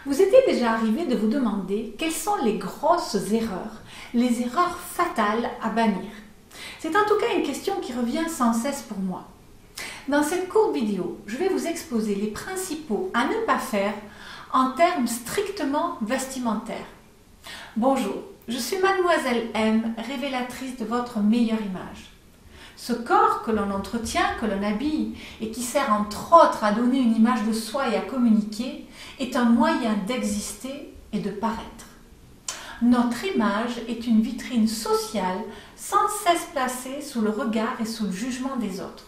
Vous était déjà arrivé de vous demander quelles sont les grosses erreurs, les erreurs fatales à bannir? C'est en tout cas une question qui revient sans cesse pour moi. Dans cette courte vidéo, je vais vous exposer les principaux à ne pas faire en termes strictement vestimentaires. Bonjour, je suis Mademoiselle M, révélatrice de votre meilleure image. Ce corps que l'on entretient, que l'on habille et qui sert entre autres à donner une image de soi et à communiquer, est un moyen d'exister et de paraître. Notre image est une vitrine sociale sans cesse placée sous le regard et sous le jugement des autres.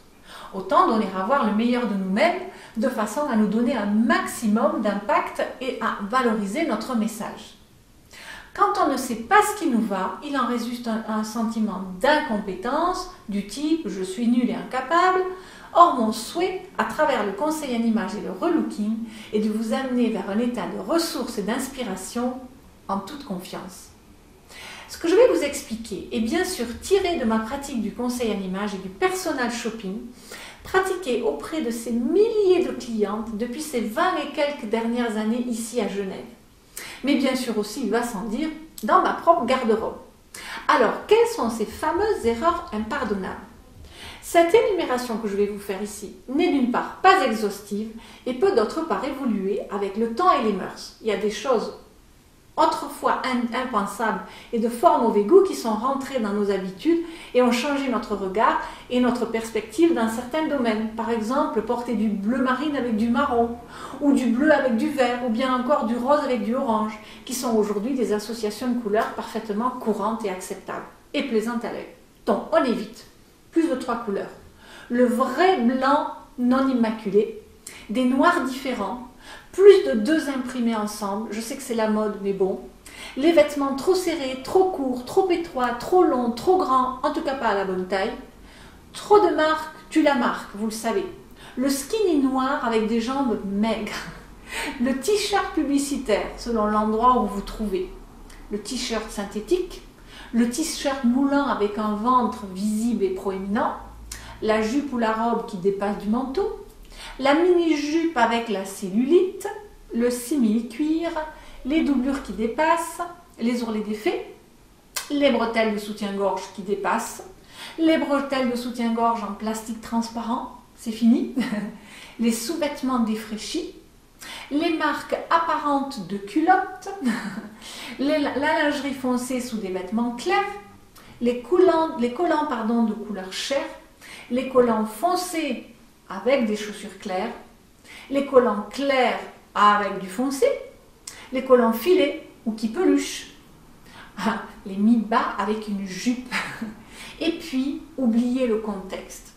Autant donner à voir le meilleur de nous-mêmes de façon à nous donner un maximum d'impact et à valoriser notre message. Quand on ne sait pas ce qui nous va, il en résulte un sentiment d'incompétence du type « je suis nul et incapable ». Or, mon souhait, à travers le conseil en image et le relooking, est de vous amener vers un état de ressources et d'inspiration en toute confiance. Ce que je vais vous expliquer est bien sûr tiré de ma pratique du conseil en image et du personal shopping, pratiqué auprès de ces milliers de clientes depuis ces 20 et quelques dernières années ici à Genève. Mais bien sûr aussi, il va sans dire, dans ma propre garde-robe. Alors, quelles sont ces fameuses erreurs impardonnables? Cette énumération que je vais vous faire ici n'est d'une part pas exhaustive et peut d'autre part évoluer avec le temps et les mœurs. Il y a des choses autrefois impensables et de fort mauvais goût qui sont rentrées dans nos habitudes et ont changé notre regard et notre perspective dans certains domaines. Par exemple, porter du bleu marine avec du marron, ou du bleu avec du vert, ou bien encore du rose avec du orange, qui sont aujourd'hui des associations de couleurs parfaitement courantes et acceptables, et plaisantes à l'œil. Donc, on évite plus de 3 couleurs. Le vrai blanc non immaculé, des noirs différents, plus de 2 imprimés ensemble, je sais que c'est la mode, mais bon. Les vêtements trop serrés, trop courts, trop étroits, trop longs, trop grands, en tout cas pas à la bonne taille. Trop de marques, tue la marque, vous le savez. Le skinny noir avec des jambes maigres. Le t-shirt publicitaire, selon l'endroit où vous vous trouvez. Le t-shirt synthétique. Le t-shirt moulant avec un ventre visible et proéminent. La jupe ou la robe qui dépasse du manteau. La mini-jupe avec la cellulite, le simili-cuir, les doublures qui dépassent, les ourlets défaits, les bretelles de soutien-gorge qui dépassent, les bretelles de soutien-gorge en plastique transparent, c'est fini, les sous-vêtements défraîchis, les marques apparentes de culottes, la lingerie foncée sous des vêtements clairs, les collants de couleur chair, les collants foncés avec des chaussures claires, les collants clairs avec du foncé, les collants filés ou qui peluchent, les mi-bas avec une jupe, et puis oubliez le contexte.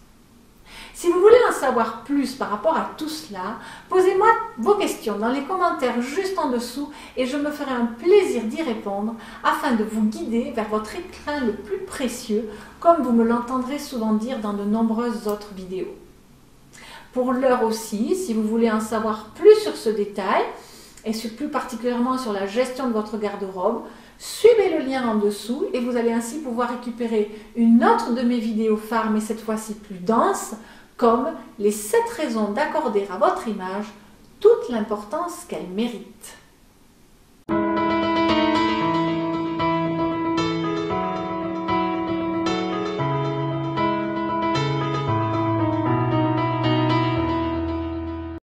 Si vous voulez en savoir plus par rapport à tout cela, posez-moi vos questions dans les commentaires juste en dessous et je me ferai un plaisir d'y répondre afin de vous guider vers votre écrin le plus précieux, comme vous me l'entendrez souvent dire dans de nombreuses autres vidéos. Pour l'heure aussi, si vous voulez en savoir plus sur ce détail, et plus particulièrement sur la gestion de votre garde-robe, suivez le lien en dessous et vous allez ainsi pouvoir récupérer une autre de mes vidéos phares, mais cette fois-ci plus dense, comme les 7 raisons d'accorder à votre image toute l'importance qu'elle mérite.